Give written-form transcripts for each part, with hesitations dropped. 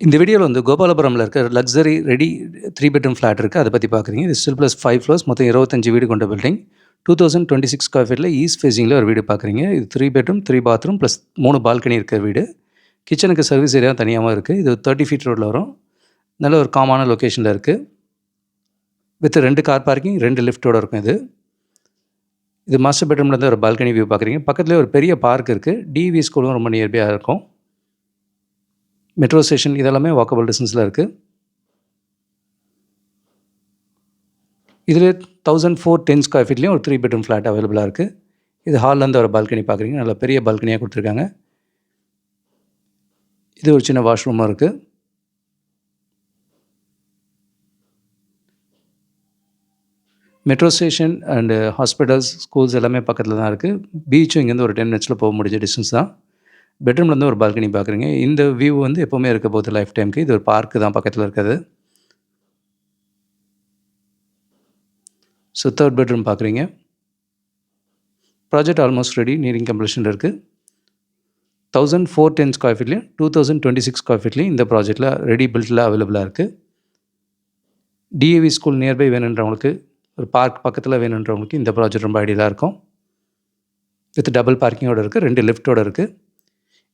இந்த வீடியோவில் வந்து கோபாலபுரமில் இருக்க லக்ஸரி ரெடி 3 பெட்ரூம் ஃப்ளாட் இருக்குது. அதை பற்றி பார்க்குறீங்க. இது ஸ்டில் ப்ளஸ் 5 ஃப்ளோர்ஸ், மொத்தம் 25 வீடு கொண்ட பில்டிங். 2026 ஸ்கொயர் ஃபீட்டில் ஈஸ்ட் ஃபேஸிங்கில் ஒரு வீடு பார்க்குறீங்க. இது 3 பெட்ரூம் 3 பாத்ரூம் ப்ளஸ் 3 பால்கனி இருக்கிற வீடு. கிச்சனுக்கு சர்வீஸ் ஏரியா தனியாகவும் இருக்குது. இது 30 ஃபீட் ரோடில் வரும். நல்ல ஒரு காமான லொக்கேஷனில் இருக்குது. வித் 2 கார் பார்க்கிங் 2 லிஃப்ட்டோடு இருக்கும். இது மாஸ்டர் பெட்ரூம்லேருந்து ஒரு பால்கனி வியூ பார்க்குறீங்க. பக்கத்துலேயே ஒரு பெரிய பார்க் இருக்குது. டிவி ஸ்கூலும் ரொம்ப நியர்பையாக இருக்கும். மெட்ரோ ஸ்டேஷன் இதெல்லாமே வாக்கபிள் டிஸ்டன்ஸில் இருக்குது. இதில் 1410 ஸ்கொயர் ஃபீட்லேயும் ஒரு 3 பெட்ரூம் ஃப்ளாட் அவைலபிளாக இருக்குது. இது ஹால்லேருந்து ஒரு பால்கனி பார்க்குறீங்க. நல்ல பெரிய பால்கனியாக கொடுத்துருக்காங்க. இது ஒரு சின்ன வாஷ்ரூமாக இருக்குது. Metro station and hospitals, schools எல்லாமே பக்கத்தில் தான் இருக்குது. பீச்சும் இங்கேருந்து ஒரு 10 மினிட்ஸில் போக முடிஞ்ச டிஸ்டன்ஸ் தான். பெட்ரூம்லேருந்து ஒரு பால்கனி பார்க்குறீங்க. இந்த வியூ வந்து எப்போவுமே இருக்க போகுது லைஃப் டைமுக்கு. இது ஒரு பார்க்கு தான் பக்கத்தில் இருக்குது. ஸோ 3rd பெட்ரூம் பார்க்குறீங்க. ப்ராஜெக்ட் ஆல்மோஸ்ட் ரெடி, நியரிங் கம்ப்ளீஷனில் இருக்குது. 1410 ஸ்கொயர் ஃபீட்லேயும் 2026 ஸ்கொயர் ஃபீட்லேயும் இந்த ப்ராஜெக்டில் ரெடி பில்ட்டில் அவைலபிளாக இருக்குது. டிஏவி ஸ்கூல் நியர்பை வேணுன்றவங்களுக்கு, ஒரு பார்க் பக்கத்தில் வேணுன்றவங்களுக்கு இந்த ப்ராஜெக்ட் ரொம்ப ஐடியலாக இருக்கும். வித் டபுள் பார்க்கிங்கோடு இருக்குது, 2 லிஃப்ட்டோடு இருக்குது.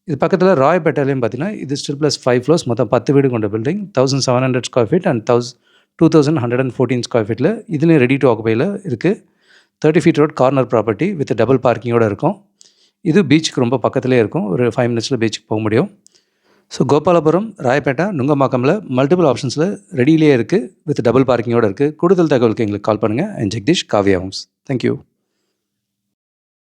இது பக்கத்தில் ராயப்பேட்டையிலையும் பார்த்தீங்கன்னா, இது ஸ்டில் ப்ளஸ் 5 ஃப்ளோர்ஸ், மொத்தம் 10 வீடு கொண்ட building. 1700 square feet and 2114 square ஃபீட்டில் இதுலேயும் ரெடி டு ஆக்குபையில் இருக்குது. 30 feet road corner property with double பார்க்கிங்கோடு இருக்கும். இது பீச்சுக்கு ரொம்ப பக்கத்துலேயே இருக்கும். ஒரு 5 மினிட்ஸில் பீச்சுக்கு போக முடியும். ஸோ கோபாலபுரம், ராயப்பேட்டை, நுங்கம்பாக்கமில் மல்டிபிள் ஆப்ஷன்ஸில் ரெடியிலே இருக்குது. வித் டபுள் பார்க்கிங்கோடு இருக்குது. கூடுதல் தகவலுக்கு எங்களுக்கு கால் பண்ணுங்கள். And Jagadish, Kavya Homes. Thank you.